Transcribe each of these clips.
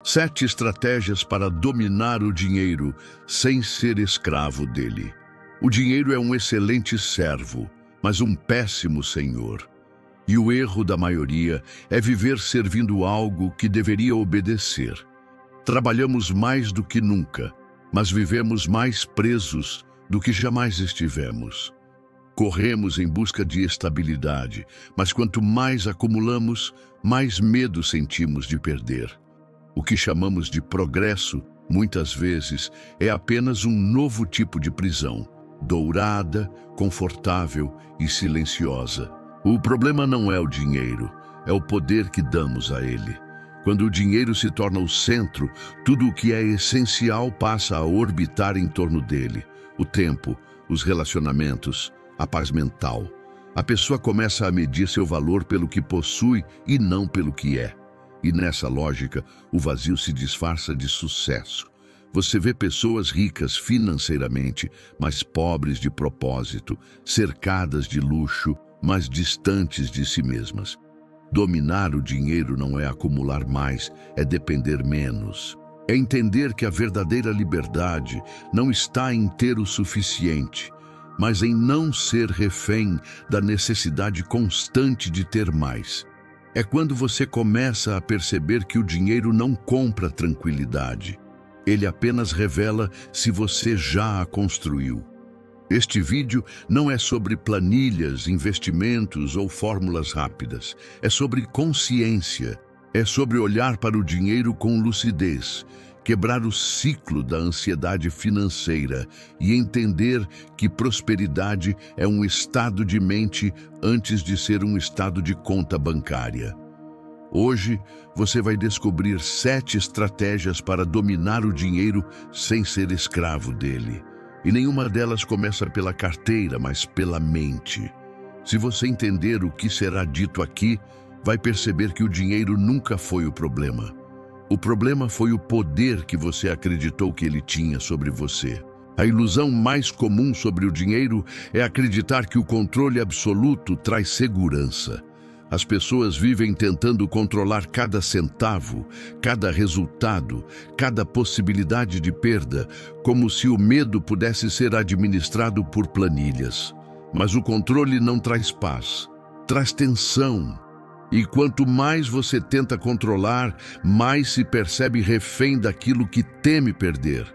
7 estratégias para dominar o dinheiro sem ser escravo dele. O dinheiro é um excelente servo, mas um péssimo senhor. E o erro da maioria é viver servindo algo que deveria obedecer. Trabalhamos mais do que nunca, mas vivemos mais presos do que jamais estivemos. Corremos em busca de estabilidade, mas quanto mais acumulamos, mais medo sentimos de perder. O que chamamos de progresso, muitas vezes, é apenas um novo tipo de prisão, dourada, confortável e silenciosa. O problema não é o dinheiro, é o poder que damos a ele. Quando o dinheiro se torna o centro, tudo o que é essencial passa a orbitar em torno dele. O tempo, os relacionamentos, a paz mental. A pessoa começa a medir seu valor pelo que possui e não pelo que é. E nessa lógica, o vazio se disfarça de sucesso. Você vê pessoas ricas financeiramente, mas pobres de propósito, cercadas de luxo, mas distantes de si mesmas. Dominar o dinheiro não é acumular mais, é depender menos. É entender que a verdadeira liberdade não está em ter o suficiente, mas em não ser refém da necessidade constante de ter mais. É quando você começa a perceber que o dinheiro não compra tranquilidade. Ele apenas revela se você já a construiu. Este vídeo não é sobre planilhas, investimentos ou fórmulas rápidas. É sobre consciência. É sobre olhar para o dinheiro com lucidez, quebrar o ciclo da ansiedade financeira e entender que prosperidade é um estado de mente antes de ser um estado de conta bancária. Hoje, você vai descobrir 7 estratégias para dominar o dinheiro sem ser escravo dele. E nenhuma delas começa pela carteira, mas pela mente. Se você entender o que será dito aqui, vai perceber que o dinheiro nunca foi o problema. O problema foi o poder que você acreditou que ele tinha sobre você. A ilusão mais comum sobre o dinheiro é acreditar que o controle absoluto traz segurança. As pessoas vivem tentando controlar cada centavo, cada resultado, cada possibilidade de perda, como se o medo pudesse ser administrado por planilhas. Mas o controle não traz paz, traz tensão. E quanto mais você tenta controlar, mais se percebe refém daquilo que teme perder.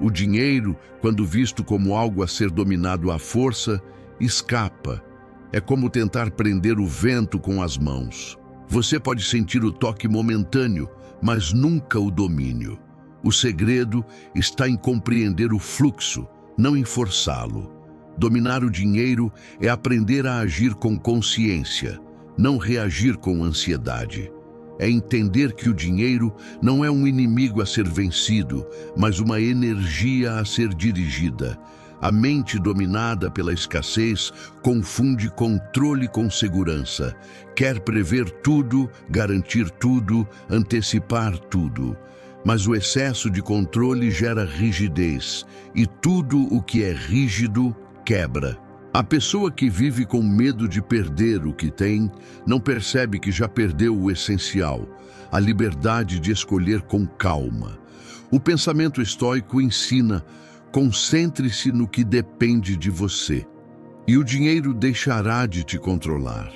O dinheiro, quando visto como algo a ser dominado à força, escapa. É como tentar prender o vento com as mãos. Você pode sentir o toque momentâneo, mas nunca o domínio. O segredo está em compreender o fluxo, não em forçá-lo. Dominar o dinheiro é aprender a agir com consciência, não reagir com ansiedade. É entender que o dinheiro não é um inimigo a ser vencido, mas uma energia a ser dirigida. A mente dominada pela escassez confunde controle com segurança. Quer prever tudo, garantir tudo, antecipar tudo. Mas o excesso de controle gera rigidez, e tudo o que é rígido quebra. A pessoa que vive com medo de perder o que tem, não percebe que já perdeu o essencial, a liberdade de escolher com calma. O pensamento estoico ensina: concentre-se no que depende de você, e o dinheiro deixará de te controlar.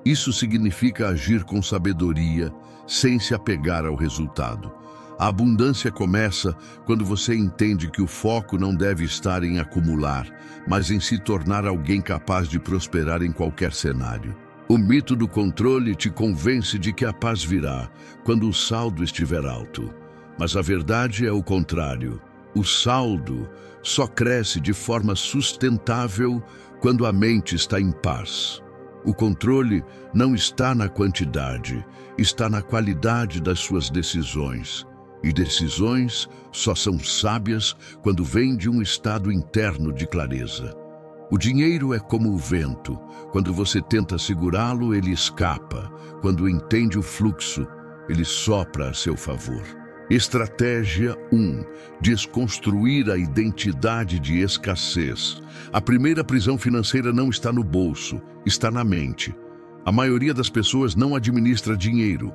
Isso significa agir com sabedoria, sem se apegar ao resultado. A abundância começa quando você entende que o foco não deve estar em acumular, mas em se tornar alguém capaz de prosperar em qualquer cenário. O mito do controle te convence de que a paz virá quando o saldo estiver alto. Mas a verdade é o contrário. O saldo só cresce de forma sustentável quando a mente está em paz. O controle não está na quantidade, está na qualidade das suas decisões. E decisões só são sábias quando vêm de um estado interno de clareza. O dinheiro é como o vento. Quando você tenta segurá-lo, ele escapa. Quando entende o fluxo, ele sopra a seu favor. Estratégia 1. Desconstruir a identidade de escassez. A primeira prisão financeira não está no bolso, está na mente. A maioria das pessoas não administra dinheiro,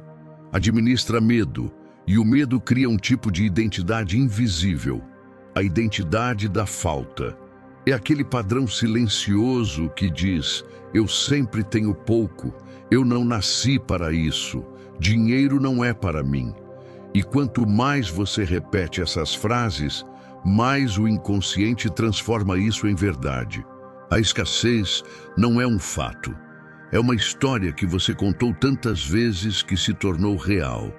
administra medo, E o medo cria um tipo de identidade invisível, a identidade da falta. É aquele padrão silencioso que diz: eu sempre tenho pouco, eu não nasci para isso, dinheiro não é para mim. E quanto mais você repete essas frases, mais o inconsciente transforma isso em verdade. A escassez não é um fato. É uma história que você contou tantas vezes que se tornou real.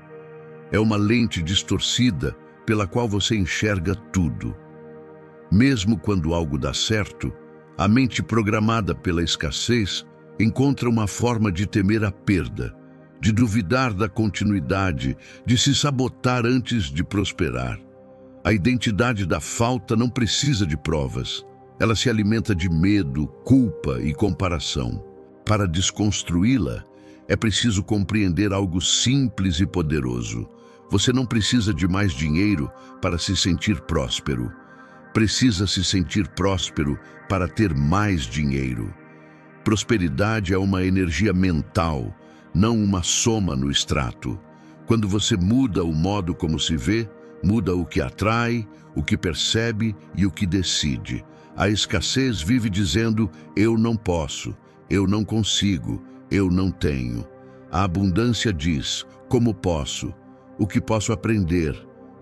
É uma lente distorcida pela qual você enxerga tudo. Mesmo quando algo dá certo, a mente programada pela escassez encontra uma forma de temer a perda, de duvidar da continuidade, de se sabotar antes de prosperar. A identidade da falta não precisa de provas. Ela se alimenta de medo, culpa e comparação. Para desconstruí-la, é preciso compreender algo simples e poderoso. Você não precisa de mais dinheiro para se sentir próspero. Precisa se sentir próspero para ter mais dinheiro. Prosperidade é uma energia mental, não uma soma no extrato. Quando você muda o modo como se vê, muda o que atrai, o que percebe e o que decide. A escassez vive dizendo: eu não posso, eu não consigo, eu não tenho. A abundância diz: como posso, o que posso aprender,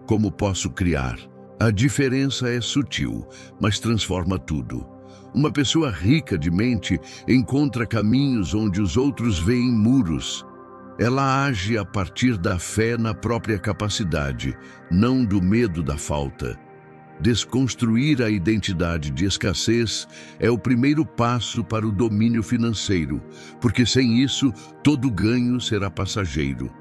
como posso criar. A diferença é sutil, mas transforma tudo. Uma pessoa rica de mente encontra caminhos onde os outros veem muros. Ela age a partir da fé na própria capacidade, não do medo da falta. Desconstruir a identidade de escassez é o primeiro passo para o domínio financeiro, porque sem isso, todo ganho será passageiro.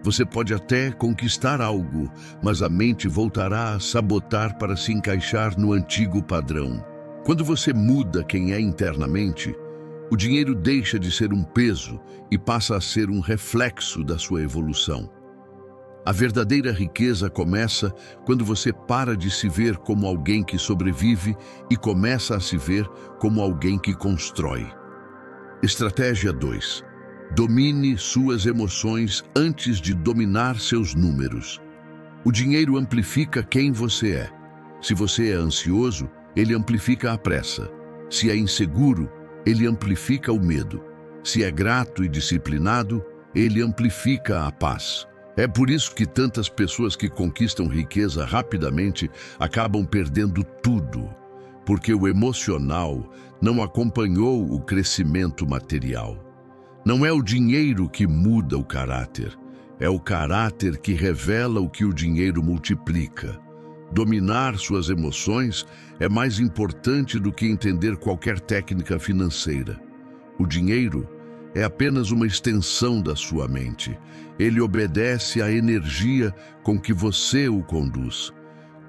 Você pode até conquistar algo, mas a mente voltará a sabotar para se encaixar no antigo padrão. Quando você muda quem é internamente, o dinheiro deixa de ser um peso e passa a ser um reflexo da sua evolução. A verdadeira riqueza começa quando você para de se ver como alguém que sobrevive e começa a se ver como alguém que constrói. Estratégia 2. Domine suas emoções antes de dominar seus números. O dinheiro amplifica quem você é. Se você é ansioso, ele amplifica a pressa. Se é inseguro, ele amplifica o medo. Se é grato e disciplinado, ele amplifica a paz. É por isso que tantas pessoas que conquistam riqueza rapidamente acabam perdendo tudo, porque o emocional não acompanhou o crescimento material. Não é o dinheiro que muda o caráter, é o caráter que revela o que o dinheiro multiplica. Dominar suas emoções é mais importante do que entender qualquer técnica financeira. O dinheiro é apenas uma extensão da sua mente. Ele obedece à energia com que você o conduz.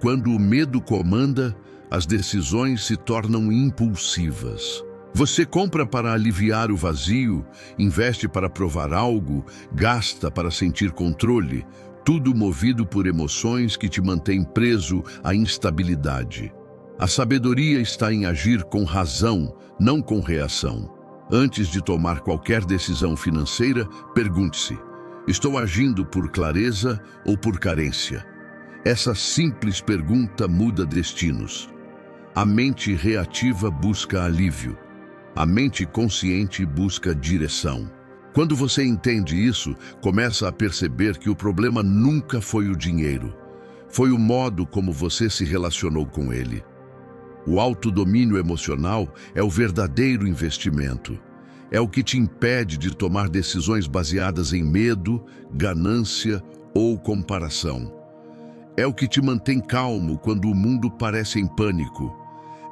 Quando o medo comanda, as decisões se tornam impulsivas. Você compra para aliviar o vazio, investe para provar algo, gasta para sentir controle, tudo movido por emoções que te mantêm preso à instabilidade. A sabedoria está em agir com razão, não com reação. Antes de tomar qualquer decisão financeira, pergunte-se: estou agindo por clareza ou por carência? Essa simples pergunta muda destinos. A mente reativa busca alívio. A mente consciente busca direção. Quando você entende isso, começa a perceber que o problema nunca foi o dinheiro. Foi o modo como você se relacionou com ele. O autodomínio emocional é o verdadeiro investimento. É o que te impede de tomar decisões baseadas em medo, ganância ou comparação. É o que te mantém calmo quando o mundo parece em pânico.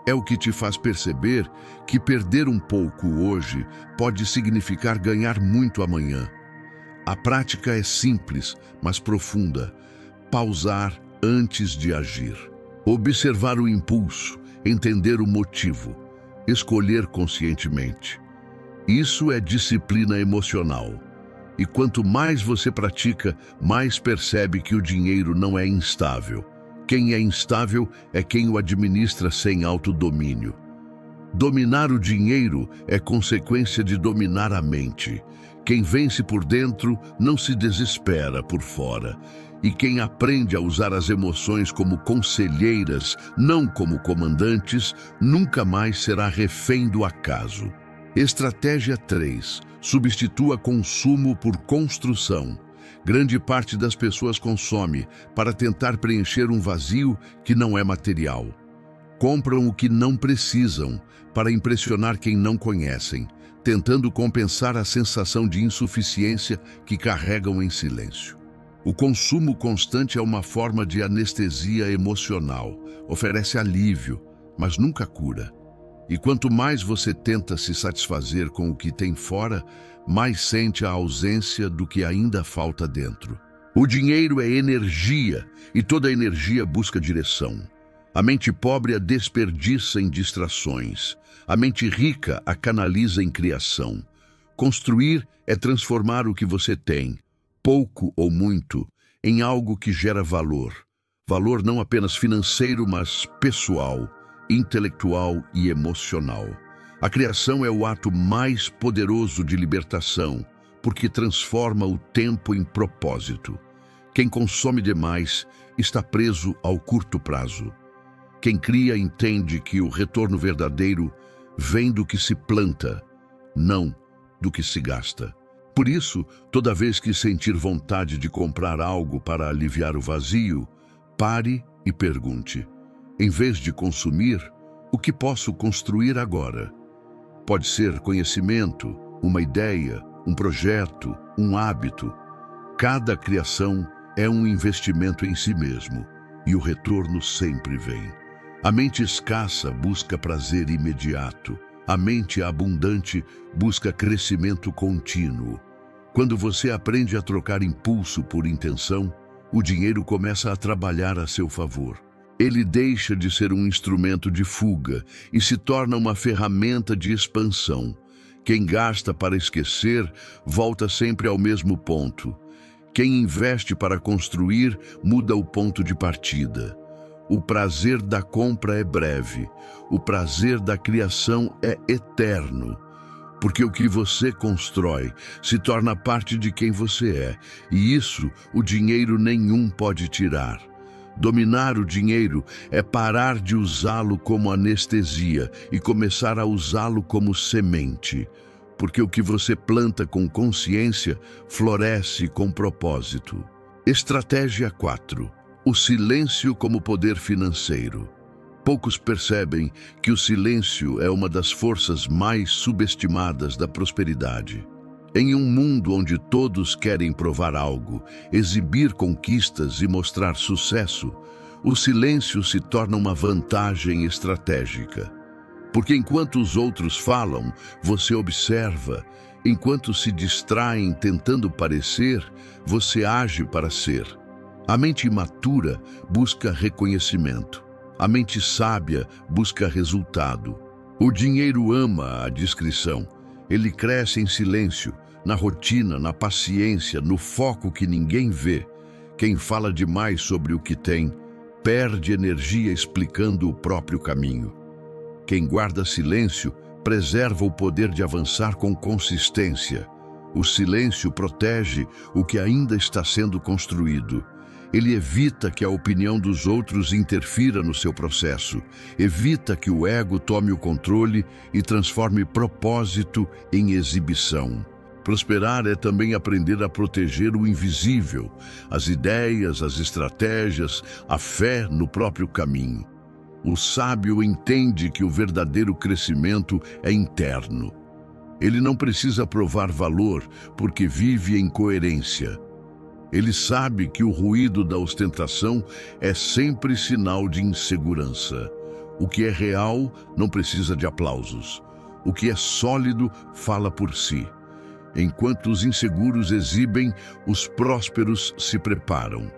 É o que te faz perceber que perder um pouco hoje pode significar ganhar muito amanhã. A prática é simples, mas profunda. Pausar antes de agir. Observar o impulso, entender o motivo, escolher conscientemente. Isso é disciplina emocional. E quanto mais você pratica, mais percebe que o dinheiro não é instável. Quem é instável é quem o administra sem autodomínio. Dominar o dinheiro é consequência de dominar a mente. Quem vence por dentro não se desespera por fora. E quem aprende a usar as emoções como conselheiras, não como comandantes, nunca mais será refém do acaso. Estratégia 3. Substitua consumo por construção. Grande parte das pessoas consome para tentar preencher um vazio que não é material. Compram o que não precisam para impressionar quem não conhecem, tentando compensar a sensação de insuficiência que carregam em silêncio. O consumo constante é uma forma de anestesia emocional, oferece alívio, mas nunca cura. E quanto mais você tenta se satisfazer com o que tem fora, mais sente a ausência do que ainda falta dentro. O dinheiro é energia, e toda energia busca direção. A mente pobre a desperdiça em distrações. A mente rica a canaliza em criação. Construir é transformar o que você tem, pouco ou muito, em algo que gera valor. Valor não apenas financeiro, mas pessoal, intelectual e emocional. A criação é o ato mais poderoso de libertação, porque transforma o tempo em propósito. Quem consome demais está preso ao curto prazo. Quem cria entende que o retorno verdadeiro vem do que se planta, não do que se gasta. Por isso, toda vez que sentir vontade de comprar algo para aliviar o vazio, pare e pergunte: em vez de consumir, o que posso construir agora? Pode ser conhecimento, uma ideia, um projeto, um hábito. Cada criação é um investimento em si mesmo, e o retorno sempre vem. A mente escassa busca prazer imediato. A mente abundante busca crescimento contínuo. Quando você aprende a trocar impulso por intenção, o dinheiro começa a trabalhar a seu favor. Ele deixa de ser um instrumento de fuga e se torna uma ferramenta de expansão. Quem gasta para esquecer, volta sempre ao mesmo ponto. Quem investe para construir, muda o ponto de partida. O prazer da compra é breve, o prazer da criação é eterno. Porque o que você constrói se torna parte de quem você é, e isso o dinheiro nenhum pode tirar. Dominar o dinheiro é parar de usá-lo como anestesia e começar a usá-lo como semente. Porque o que você planta com consciência floresce com propósito. Estratégia 4. O silêncio como poder financeiro. Poucos percebem que o silêncio é uma das forças mais subestimadas da prosperidade. Em um mundo onde todos querem provar algo, exibir conquistas e mostrar sucesso, o silêncio se torna uma vantagem estratégica. Porque enquanto os outros falam, você observa. Enquanto se distraem tentando parecer, você age para ser. A mente imatura busca reconhecimento. A mente sábia busca resultado. O dinheiro ama a discrição. Ele cresce em silêncio, na rotina, na paciência, no foco que ninguém vê. Quem fala demais sobre o que tem, perde energia explicando o próprio caminho. Quem guarda silêncio, preserva o poder de avançar com consistência. O silêncio protege o que ainda está sendo construído. Ele evita que a opinião dos outros interfira no seu processo, evita que o ego tome o controle e transforme propósito em exibição. Prosperar é também aprender a proteger o invisível, as ideias, as estratégias, a fé no próprio caminho. O sábio entende que o verdadeiro crescimento é interno. Ele não precisa provar valor porque vive em coerência. Ele sabe que o ruído da ostentação é sempre sinal de insegurança. O que é real não precisa de aplausos. O que é sólido fala por si. Enquanto os inseguros exibem, os prósperos se preparam.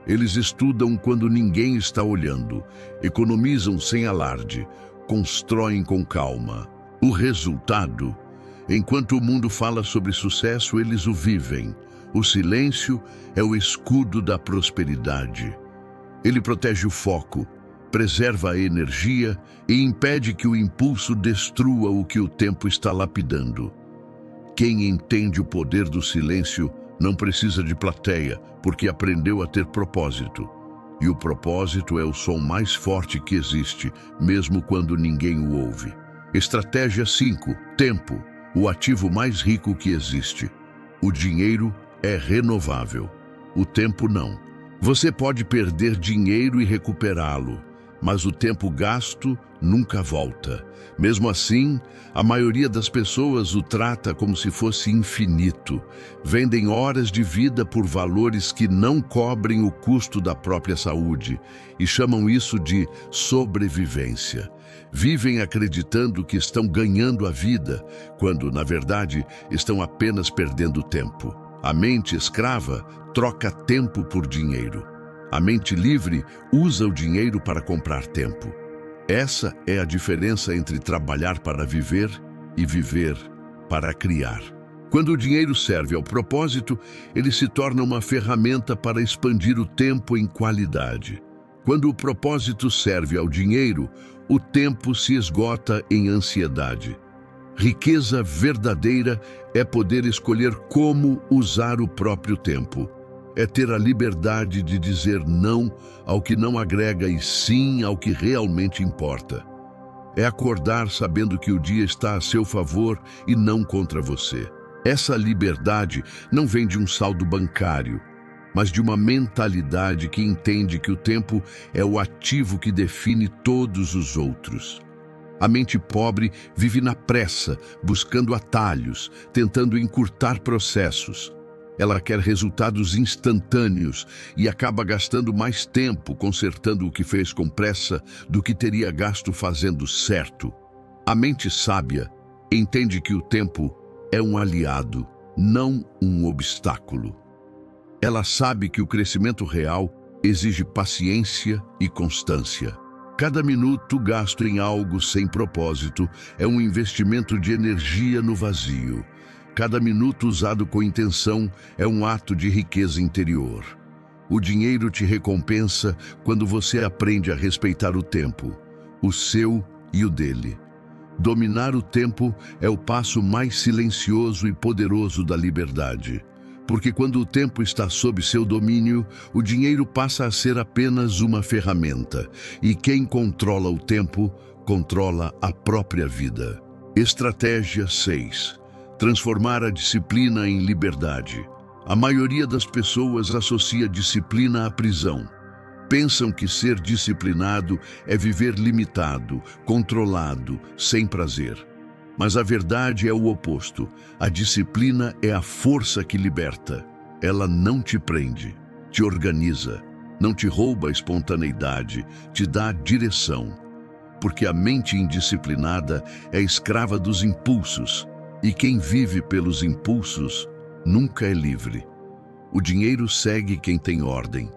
Eles estudam quando ninguém está olhando, economizam sem alarde, constroem com calma. O resultado, enquanto o mundo fala sobre sucesso, eles o vivem. O silêncio é o escudo da prosperidade. Ele protege o foco, preserva a energia e impede que o impulso destrua o que o tempo está lapidando. Quem entende o poder do silêncio Não precisa de plateia, porque aprendeu a ter propósito. E o propósito é o som mais forte que existe, mesmo quando ninguém o ouve. Estratégia 5. Tempo, o ativo mais rico que existe. O dinheiro é renovável. O tempo não. Você pode perder dinheiro e recuperá-lo, mas o tempo gasto nunca volta. Mesmo assim, a maioria das pessoas o trata como se fosse infinito. Vendem horas de vida por valores que não cobrem o custo da própria saúde e chamam isso de sobrevivência. Vivem acreditando que estão ganhando a vida, quando, na verdade, estão apenas perdendo tempo. A mente escrava troca tempo por dinheiro. A mente livre usa o dinheiro para comprar tempo. Essa é a diferença entre trabalhar para viver e viver para criar. Quando o dinheiro serve ao propósito, ele se torna uma ferramenta para expandir o tempo em qualidade. Quando o propósito serve ao dinheiro, o tempo se esgota em ansiedade. Riqueza verdadeira é poder escolher como usar o próprio tempo. É ter a liberdade de dizer não ao que não agrega e sim ao que realmente importa. É acordar sabendo que o dia está a seu favor e não contra você. Essa liberdade não vem de um saldo bancário, mas de uma mentalidade que entende que o tempo é o ativo que define todos os outros. A mente pobre vive na pressa, buscando atalhos, tentando encurtar processos. Ela quer resultados instantâneos e acaba gastando mais tempo consertando o que fez com pressa do que teria gasto fazendo certo. A mente sábia entende que o tempo é um aliado, não um obstáculo. Ela sabe que o crescimento real exige paciência e constância. Cada minuto gasto em algo sem propósito é um investimento de energia no vazio. Cada minuto usado com intenção é um ato de riqueza interior. O dinheiro te recompensa quando você aprende a respeitar o tempo, o seu e o dele. Dominar o tempo é o passo mais silencioso e poderoso da liberdade. Porque quando o tempo está sob seu domínio, o dinheiro passa a ser apenas uma ferramenta. E quem controla o tempo, controla a própria vida. Estratégia 6. Transformar a disciplina em liberdade. A maioria das pessoas associa disciplina à prisão. Pensam que ser disciplinado é viver limitado, controlado, sem prazer. Mas a verdade é o oposto. A disciplina é a força que liberta. Ela não te prende, te organiza, não te rouba a espontaneidade, te dá direção. Porque a mente indisciplinada é escrava dos impulsos. E quem vive pelos impulsos nunca é livre. O dinheiro segue quem tem ordem.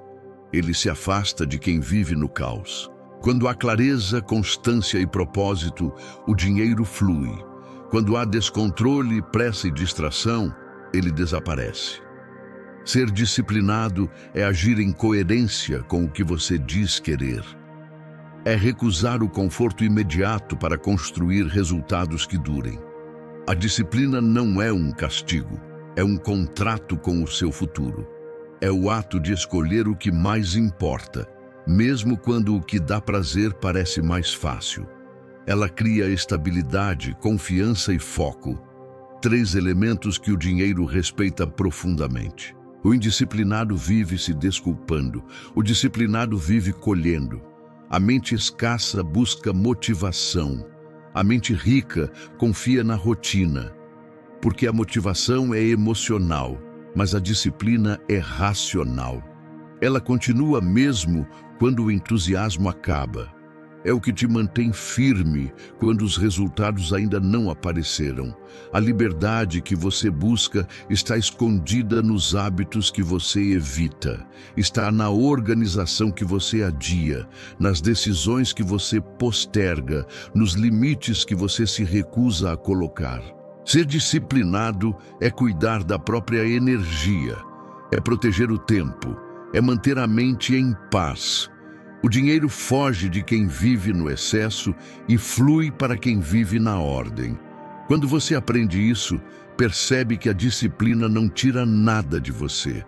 Ele se afasta de quem vive no caos. Quando há clareza, constância e propósito, o dinheiro flui. Quando há descontrole, pressa e distração, ele desaparece. Ser disciplinado é agir em coerência com o que você diz querer. É recusar o conforto imediato para construir resultados que durem. A disciplina não é um castigo, é um contrato com o seu futuro. É o ato de escolher o que mais importa, mesmo quando o que dá prazer parece mais fácil. Ela cria estabilidade, confiança e foco. 3 elementos que o dinheiro respeita profundamente. O indisciplinado vive se desculpando, o disciplinado vive colhendo. A mente escassa busca motivação. A mente rica confia na rotina, porque a motivação é emocional, mas a disciplina é racional. Ela continua mesmo quando o entusiasmo acaba. É o que te mantém firme quando os resultados ainda não apareceram. A liberdade que você busca está escondida nos hábitos que você evita. Está na organização que você adia, nas decisões que você posterga, nos limites que você se recusa a colocar. Ser disciplinado é cuidar da própria energia, é proteger o tempo, é manter a mente em paz. O dinheiro foge de quem vive no excesso e flui para quem vive na ordem. Quando você aprende isso, percebe que a disciplina não tira nada de você.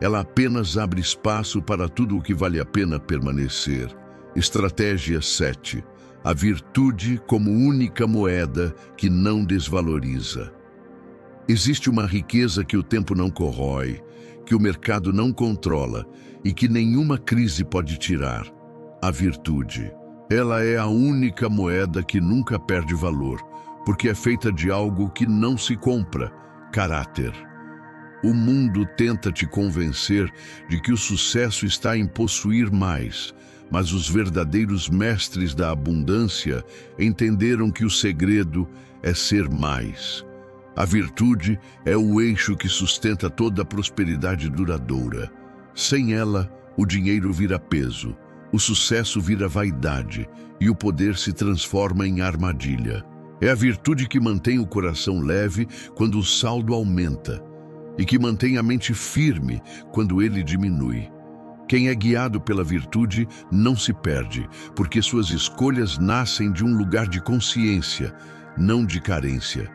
Ela apenas abre espaço para tudo o que vale a pena permanecer. Estratégia 7. A virtude como única moeda que não desvaloriza. Existe uma riqueza que o tempo não corrói, que o mercado não controla e que nenhuma crise pode tirar. A virtude. Ela é a única moeda que nunca perde valor, porque é feita de algo que não se compra: caráter. O mundo tenta te convencer de que o sucesso está em possuir mais, mas os verdadeiros mestres da abundância entenderam que o segredo é ser mais. A virtude é o eixo que sustenta toda a prosperidade duradoura. Sem ela, o dinheiro vira peso, o sucesso vira vaidade e o poder se transforma em armadilha. É a virtude que mantém o coração leve quando o saldo aumenta e que mantém a mente firme quando ele diminui. Quem é guiado pela virtude não se perde, porque suas escolhas nascem de um lugar de consciência, não de carência.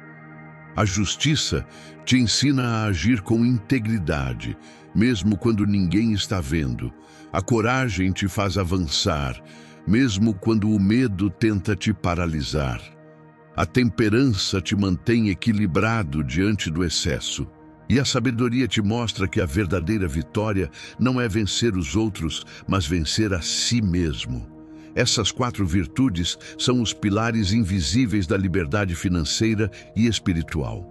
A justiça te ensina a agir com integridade, mesmo quando ninguém está vendo. A coragem te faz avançar, mesmo quando o medo tenta te paralisar. A temperança te mantém equilibrado diante do excesso. E a sabedoria te mostra que a verdadeira vitória não é vencer os outros, mas vencer a si mesmo. Essas 4 virtudes são os pilares invisíveis da liberdade financeira e espiritual.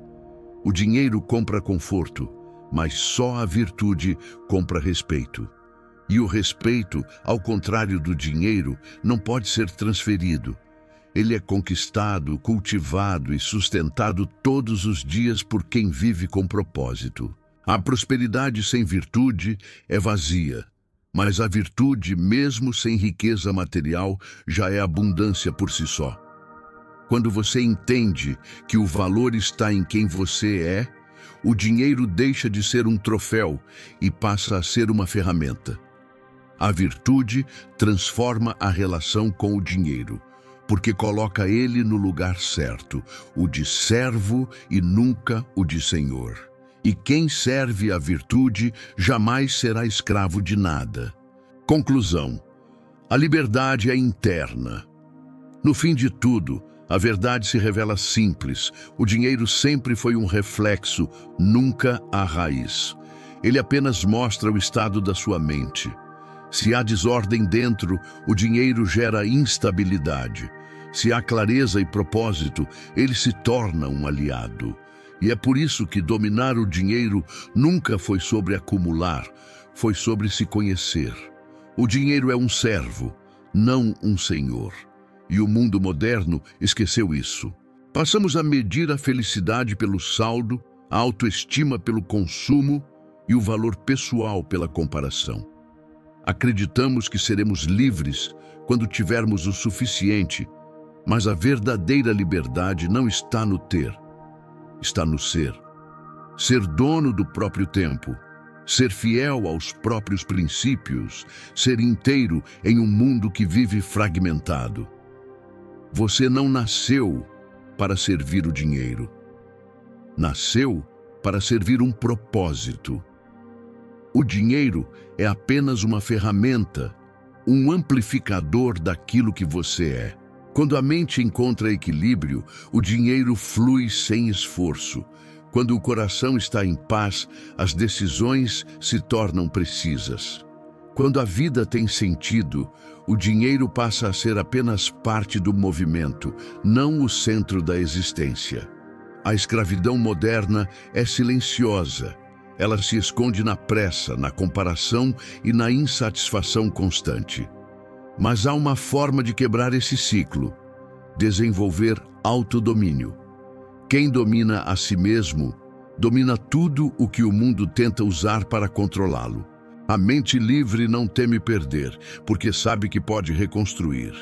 O dinheiro compra conforto, mas só a virtude compra respeito. E o respeito, ao contrário do dinheiro, não pode ser transferido. Ele é conquistado, cultivado e sustentado todos os dias por quem vive com propósito. A prosperidade sem virtude é vazia, mas a virtude, mesmo sem riqueza material, já é abundância por si só. Quando você entende que o valor está em quem você é, o dinheiro deixa de ser um troféu e passa a ser uma ferramenta. A virtude transforma a relação com o dinheiro, porque coloca ele no lugar certo, o de servo e nunca o de senhor. E quem serve a virtude jamais será escravo de nada. Conclusão: a liberdade é interna. No fim de tudo, a verdade se revela simples. O dinheiro sempre foi um reflexo, nunca a raiz. Ele apenas mostra o estado da sua mente. Se há desordem dentro, o dinheiro gera instabilidade. Se há clareza e propósito, ele se torna um aliado. E é por isso que dominar o dinheiro nunca foi sobre acumular, foi sobre se conhecer. O dinheiro é um servo, não um senhor. E o mundo moderno esqueceu isso. Passamos a medir a felicidade pelo saldo, a autoestima pelo consumo e o valor pessoal pela comparação. Acreditamos que seremos livres quando tivermos o suficiente, mas a verdadeira liberdade não está no ter, está no ser. Ser dono do próprio tempo, ser fiel aos próprios princípios, ser inteiro em um mundo que vive fragmentado. Você não nasceu para servir o dinheiro. Nasceu para servir um propósito. O dinheiro é apenas uma ferramenta, um amplificador daquilo que você é. Quando a mente encontra equilíbrio, o dinheiro flui sem esforço. Quando o coração está em paz, as decisões se tornam precisas. Quando a vida tem sentido, o dinheiro passa a ser apenas parte do movimento, não o centro da existência. A escravidão moderna é silenciosa. Ela se esconde na pressa, na comparação e na insatisfação constante. Mas há uma forma de quebrar esse ciclo: desenvolver autodomínio. Quem domina a si mesmo, domina tudo o que o mundo tenta usar para controlá-lo. A mente livre não teme perder, porque sabe que pode reconstruir.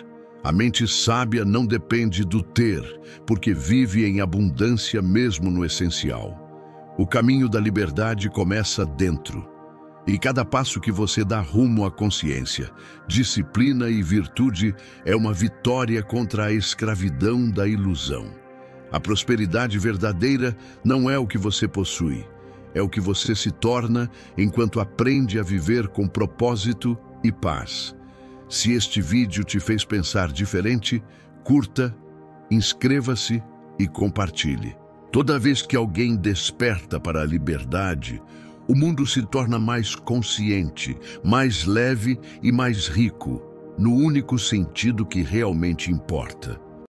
A mente sábia não depende do ter, porque vive em abundância mesmo no essencial. O caminho da liberdade começa dentro. E cada passo que você dá rumo à consciência, disciplina e virtude é uma vitória contra a escravidão da ilusão. A prosperidade verdadeira não é o que você possui, é o que você se torna enquanto aprende a viver com propósito e paz. Se este vídeo te fez pensar diferente, curta, inscreva-se e compartilhe. Toda vez que alguém desperta para a liberdade, o mundo se torna mais consciente, mais leve e mais rico, no único sentido que realmente importa.